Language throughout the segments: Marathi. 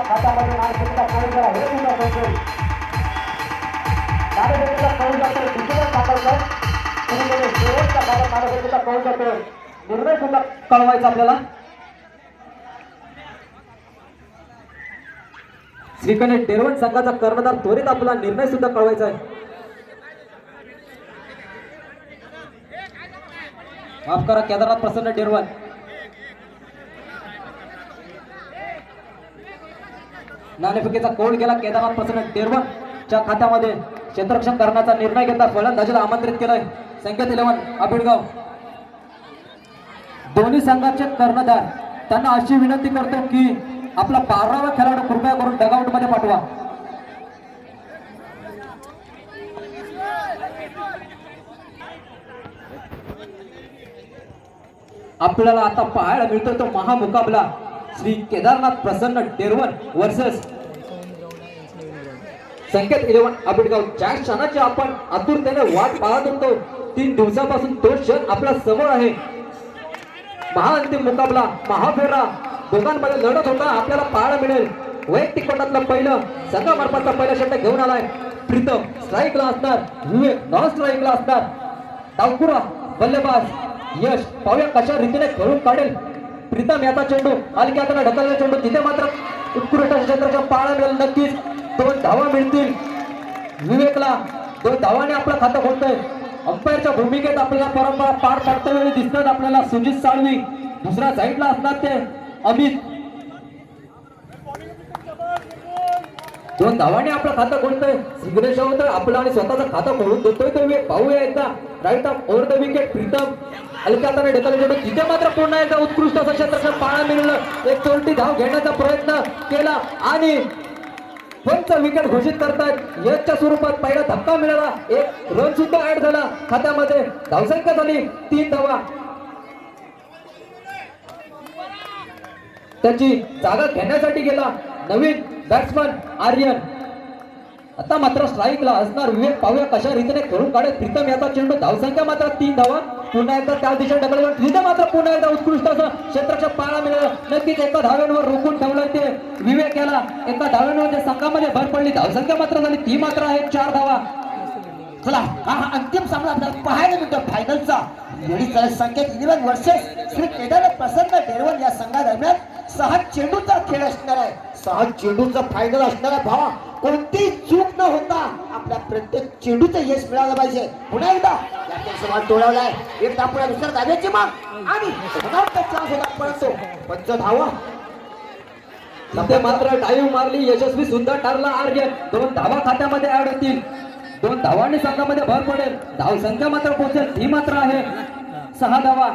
हातामध्ये नाणेफेकीचा कौल करा हे सुद्धा कौल नाणेफेकीचा कौल जातो डिजिटल साकारकर कुणीतरी शेवटचा भारत नाणेफेकीचा कौल जातो निर्णय सुद्धा कळवायचा आपल्याला श्रीकंठ डेरवण संघाचा कर्णधार त्वरित आपला निर्णय सुद्धा कळवायचा आहे माफ करा केदारनाथ प्रसन्न डेरवण नाणेफेकीचा कौल गेला केदारनाथ प्रसन्न डेरवण च्या खात्यामध्ये क्षेत्ररक्षण करण्याचा निर्णय घेतला फलंदाजीला आमंत्रित केलंय संकेत 11 आबिडगाव दोन्ही संघाचे कर्णधार त्यांना अशी विनंती करतो की आपला 12वा खेळाडू कृपया करून डगआउट मध्ये पाठवा आपल्याला आता पाहायला मिळतो तो महामुकाबला श्री केदारनाथ प्रसन्न डेरवण वर्सेस संकेत 11 आबिडगाव ज्या क्षणाची आपण आतुरतेने वाट पाहत होतो 3 दिवसापासून तो क्षण आपल्या समोर आहे महाअंतिम मुकाबला महाफेरा दोघांमध्ये लढत होता आपल्याला पाहायला मिळेल वैयक्तिक पटातलं पहिलं संघामार्फतचा पहिला षटक घेऊन आलाय प्रीतम स्ट्राईकला असणार विवेक नॉन स्ट्राईकला असणार डावखुरा बल्लेबाज यश पाहूया कशा रीतीने खेळून काढेल प्रीतम याचा चेंडू आणि की आता ढकलला चेंडू तिथे मात्र उत्कृष्ट क्षेत्राच्या पाळा मिळेल नक्कीच 2 धावा मिळतील विवेकला 2 धावाने आपलं खातं खोलतोय अंपायरच्या भूमिकेत आपल्याला परंपरा पार पाडते वेळी दिसतात आपल्याला सुजित साळवी दुसऱ्या साईडला असणार ते अमित 2 धावाने आपलं खातं खोलतोय सिग्नेचर होतोय आपलं आणि स्वतःचं खातं खोलून देतोय तो विवेक पाहूया एकदा right off over the wicket Pritam अलकाताने ढकलले चेंडू तिथे मात्र पुन्हा एकदा उत्कृष्ट असं क्षेत्ररक्षण पाळा मिळवलं एक चोरटी धाव घेण्याचा प्रयत्न केला आणि पंच विकेट घोषित करतात यशच्या स्वरूपात पहिला धक्का मिळाला एक रन सुद्धा ऍड झाला खात्यामध्ये धावसंख्या झाली 3 धावा त्याची जागा घेण्यासाठी गेला नवीन बॅट्समन आर्यन आता मात्र स्ट्राईकला असणार विवेक पाहूया कशा रीतीने खेळून काढत प्रीतम याचा चेंडू धावसंख्या मात्र 3 धावा पुन्हा एकदा त्या दिशेने ढकलला तिथे मात्र पुन्हा एकदा उत्कृष्ट असं क्षेत्राच्या पाळा मिळाला नक्कीच एका धाव्यांवर रोखून ठेवलं ते विवेक याला एका धाव्यांवर संघामध्ये भर पडली धावसंख्या मात्र झाली ती मात्र आहे 4 धावा चला हा अंतिम सामना आपल्याला पाहायला मिळतो फायनलचा लेडीज संकेत 11 वर्सेस श्री केदारनाथ प्रसन्न डेरवण या संघादरम्यान 6 चेंडूचा खेळ असणार आहे 6 चेंडूचा फायनल असणार आहे भावा कोणती चूक न होता आपल्या प्रत्येक चेंडूचं यश मिळालं पाहिजे पुन्हा एकदा याचा सवाल तोडवलाय एकदा पुन्हा दुसऱ्या धाव्याची माग आणि चान्स होता परंतु 5 धावा सध्या मात्र डाईव्ह मारली यशस्वी सुद्धा ठरला आर्यन 2 धावा खात्यामध्ये ऍड होतील 2 धावांनी संघामध्ये भर पडेल धावसंख्या मात्र पोहोचेल ती मात्र आहे 6 धावा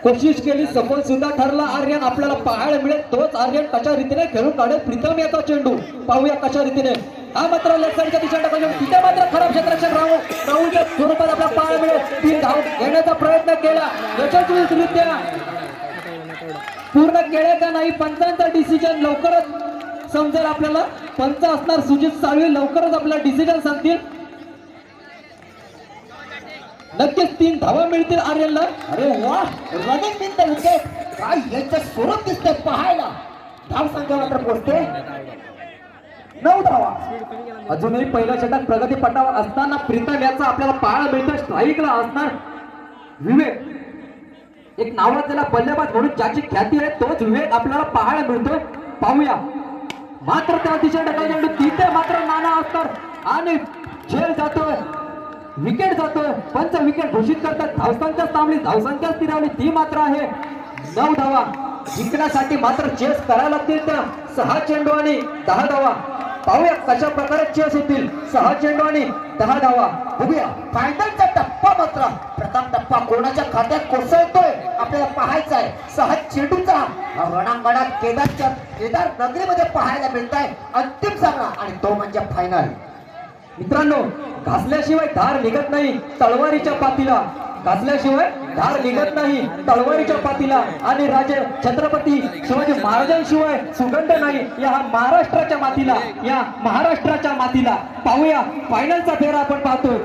कोशिश केली सफल सुद्धा ठरला आर्यन आपल्याला पाहायला मिळेल तोच आर्यन कशा रीतीने खेळून काढेल प्रीतम याचा चेंडू पाहूया कशा रीतीने हा मात्र लेफ्ट साईडच्या दिशेने टाकला तिथे मात्र खराब क्षेत्ररक्षण राहूच्या स्वरूपात आपल्याला पाहायला मिळेल 3 धाव घेण्याचा प्रयत्न केला यशस्वीरित्या पूर्ण केले का नाही पंचांचा डिसिजन लवकरच समजेल आपल्याला पंच असणार सुजित साळवी लवकरच आपला डिसिजन सांगतील नक्कीच 3 धावा मिळतील आर्यनला अरे वा रनिंग इन द विकेट काय याचं स्वरूप दिसतंय पाहायला धाव संख्या मात्र पोहोचते 9 धावा अजूनही पहिला षटक प्रगती पटावर असताना प्रीतम याचा आपल्याला पाहायला मिळतं स्ट्राईकला असणार विवेक एक नावाजलेला बल्लेबाज म्हणून ज्याची ख्याती आहे तोच विवेक आपल्याला पाहायला मिळतो पाहूया मात्र त्या दिशेने ढकलला चेंडू तिथे मात्र नाना असणार आणि झेल जातोय विकेट जातोय पंच विकेट घोषित करतात धावसंख्या थांबली धावसंख्या स्थिरावली ती मात्र आहे 9 धावा जिंकण्यासाठी मात्र चेस करायला लागतील त्या 6 चेंडू आणि 10 धावा पाहूया कशा प्रकारे चेस होतील 6 चेंडू आणि 10 धावा बघूया फायनलचा टप्पा मात्र प्रथम टप्पा कोणाच्या खात्यात कोसळतोय आपल्याला पाहायचा आहे 6 चेंडूचा रणांगणात केदार नगरीमध्ये पाहायला मिळत आहे अंतिम सामना आणि तो म्हणजे फायनल मित्रांनो घासल्याशिवाय धार निघत नाही तलवारीच्या पातीला घासल्याशिवाय धार निघत नाही तलवारीच्या पातीला आणि राजे छत्रपती शिवाजी महाराजांशिवाय सुगंध नाही या महाराष्ट्राच्या मातीला, या महाराष्ट्राच्या मातीला. पाहूया फायनलचा फेरा आपण पाहतोय.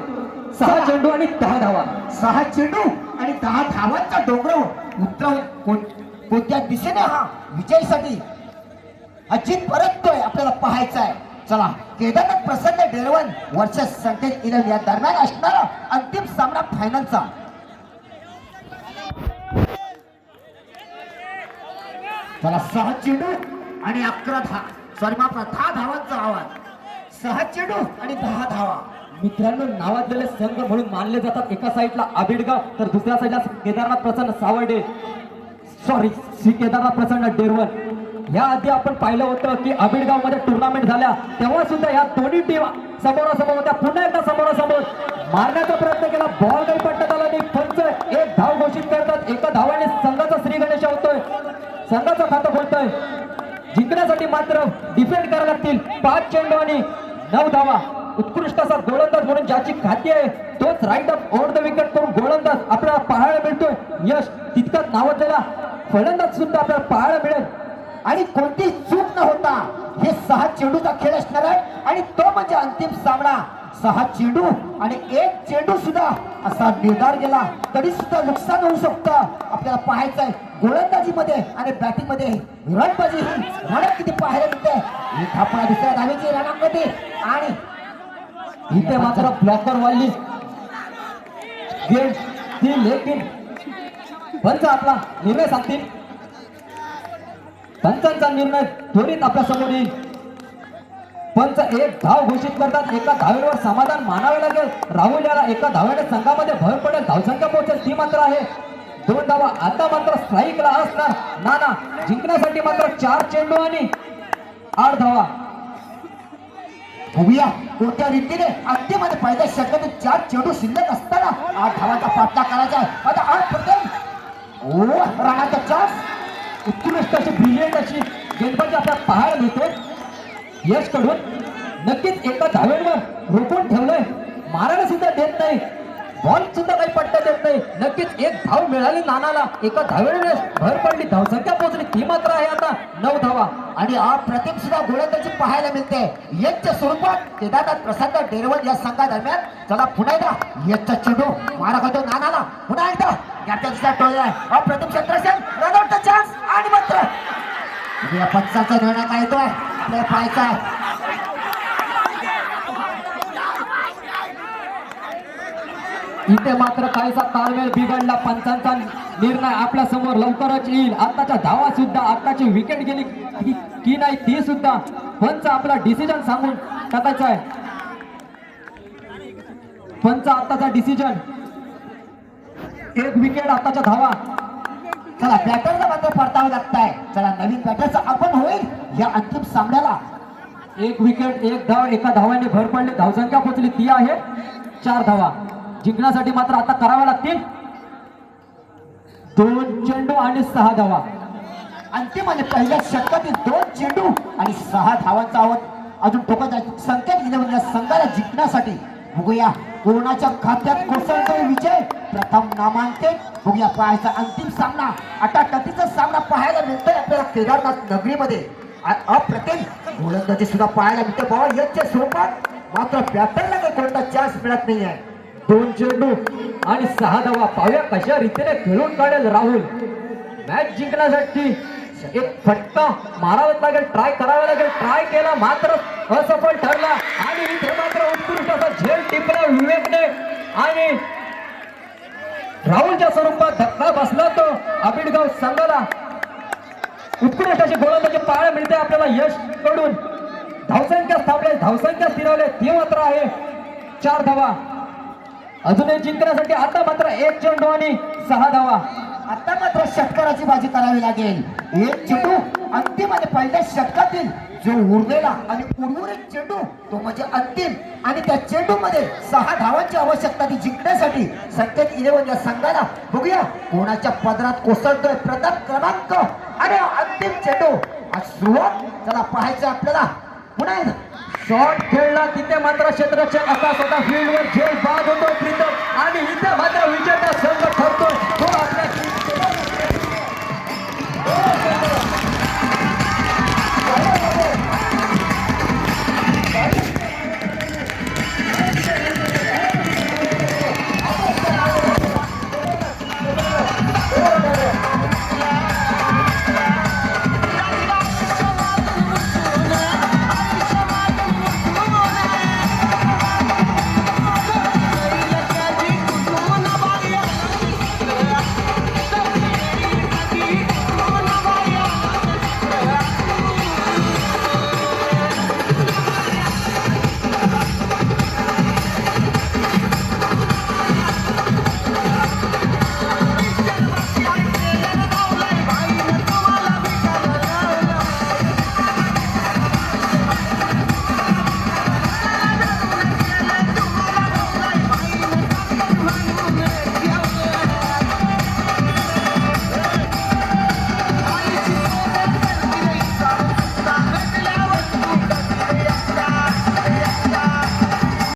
6 चेंडू आणि 10 धावा. 6 चेंडू आणि 10 धावांचा डोंगर उतरवून कोणत्या दिशेने हा विजयसाठी अजित परततोय आपल्याला पाहायचा आहे. चला, केदारनाथ प्रसन्न डेरवन वर्सेस संकेत 11 या दरम्यान असणारा अंतिम सामना फायनलचा. चला, 6 चेंडू आणि 11 10 धावांचा आवाज. 6 चेंडू आणि 10 धावा. मित्रांनो, नावाजलेले संघ म्हणून मानले जातात. एका साईडला आबिडगाव तर दुसऱ्या साईडला केदारनाथ प्रसन्न सावर्डे, सॉरी श्री केदारनाथ प्रसन्न डेरवन. या आधी आपण पाहिलं होतं की आबिडगाव मध्ये टुर्नामेंट झाल्या तेव्हा सुद्धा या दोन्ही टीम समोरासमोर होत्या. पुन्हा एकदा समोरासमोर मारण्याचा प्रयत्न केला, बॉल काही पडण्यात आला नाही. पंच एक धाव घोषित करतात. एका धावाने संघाचा श्री गणेश होतोय, संघाचं खातं खोलतोय. जिंकण्यासाठी मात्र डिफेंड करायला लागतील. 5 चेंडू आणि 9 धावा. उत्कृष्ट असा गोलंदाज म्हणून ज्याची खाती आहे तोच right up over the wicket करून गोलंदाज आपल्याला पाहायला मिळतोय. यश तितकाच नावाजलेला फलंदाज सुद्धा आपल्याला पाहायला मिळेल. आणि कोणती चूक न होता हे 6 चेंडूचा खेळ असणार आहे आणि तो म्हणजे अंतिम सामना. 6 चेंडू आणि 1 चेंडू सुद्धा असा निर्धार गेला तरी सुद्धा नुकसान होऊ शकतं. आपल्याला पाहायचं आहे गोलंदाजीमध्ये आणि बॅटिंगमध्ये रणबाजी ही रणत किती पाहायला मिळते. एक आपण दुसऱ्या धावेची रणांगती आणि इथे मात्र ब्लॉकर वाली गेम ती लेकिन पंच आपला निर्णय सांगतील. पंचांचा निर्णय त्वरित आपल्या समोर येईल. पंच एक धाव घोषित करतात. एका धावेवर समाधान मानावे लागेल. राहुल याला एका धावेने संघामध्ये भर पडेल, धावसंख्या पोहोचेल ती मात्र आहे 2 धावा. आता मात्र स्ट्राईकला असणार नाना. जिंकण्यासाठी मात्र 4 चेंडू आणि 8 धावा. बघूया कोणत्या रीतीने अंतिम आणि पहिल्या षटकातील 4 चेंडू शिल्लक असताना 8 धावांचा पाठला करायचा आहे. आता 8 प्रथम राणाचा चान्स. उत्कृष्ट अशी ब्रिलियंट अशी गेंदबाजी आपल्याला पाहायला मिळते यश कडून. नक्कीच एका धावेवर रोखून ठेवलंय, मारायला सुद्धा देत नाही, बॉल सुद्धा काही पट्ट्या देत नाही. नक्कीच एक धाव मिळाली नानाला. एका धावेने भर पडली, धावसंख्या पोहोचली ती मात्र आहे आता 9 धावा. आणि अप्रतिम सुद्धा गोलंदाजी पाहायला मिळते यशच्या स्वरूपात केदारनाथ प्रसन्न डेरवन या संघादरम्यान. चला पुन्हा एकदा यशचा चेंडू मारा खातो नानाला. पुन्हा एकदा कॅप्टनचा टोल आहे. अप्रतिम क्षेत्रक्षण रनआउटचा चान्स आणि मात्र या पंचाचा निर्णय काय येतोय आपल्याला पाहायचा आहे. इथे मात्र काहीसा ताळमेळ बिघडला. पंचांचा निर्णय आपल्या समोर लवकरच येईल. आताच्या धावा सुद्धा, आताची विकेट गेली की नाही ती सुद्धा पंच आपला डिसिजन सांगून टाकायचा आहे. पंच आताचा डिसिजन, 1 विकेट आताच्या धावा. चला बॅटरला मात्र परतावं लागतंय. चला नवीन बॅटरचा आपण होईल या अंतिम सामन्याला. 1 विकेट 1 धाव. एका धावाने भर पडली, धावसंख्या पोहोचली ती आहे 4 धावा. जिंकण्यासाठी मात्र आता कराव्या लागतील 2 चेंडू आणि 6 धावा. अंतिम आणि पहिल्या षटकातील 2 चेंडू आणि 6 धावांचा आवाज अजून ठोकायचा. संकेत 11 या संघाला जिंकण्यासाठी बघूया कोणाच्या खात्यात कोसळतोय विजय. प्रथम नामांकित बघूया पाहायचा अंतिम सामना. अटाटटीचा सामना पाहायला मिळतोय आपल्याला केदारनाथ नगरीमध्ये. अप्रतिम गोलंदाजी सुद्धा पाहायला मिळते बाबा यशच्या स्वरूपात. मात्र बॅटरला काही कोणता चान्स मिळत नाही आहे. 2 चेंडू आणि 6 धावा. पाहूया कशा रीतीने खेळून काढेल राहुल. मॅच जिंकण्यासाठी एक फटका मारावाच लागेल, ट्राय करावा लागेल. ट्राय केला मात्र असफल ठरला आणि इथे मात्र उत्कृष्ट असा झेल टिपला विवेकने आणि राहुलच्या स्वरूपात धक्का बसला तो आबिडगाव संघाला. उत्कृष्ट अशी गोलंदाजी पाहायला मिळते आपल्याला यश कडून. धावसंख्या थांबले, धावसंख्या स्थिरवले ती मात्र आहे 4 धावा. अजूनही जिंकण्यासाठी आता मात्र 1 चेंडू आणि 6 धावा. आता मात्र षटकाराची बाजी करावी लागेल. 1 चेंडू अंतिम आणि पहिल्या षटकातील जो उरलेला आणि उर्वरित चेंडू तो म्हणजे अंतिम. आणि त्या चेंडू मध्ये 6 धावांची आवश्यकता ती जिंकण्यासाठी संकेत 11 या संघाला. बघूया कोणाच्या पदरात कोसळतोय प्रथम क्रमांक आणि अंतिम चेंडू. आज सुरुवात चला पाहायचं आपल्याला. पुन्हा शॉट खेळला तिथे मात्र क्षेत्ररक्षक असा स्वतः फील्डवर झेल बाद होतो प्रीतम आणि इथे मात्र विजेता संघ ठरतोय.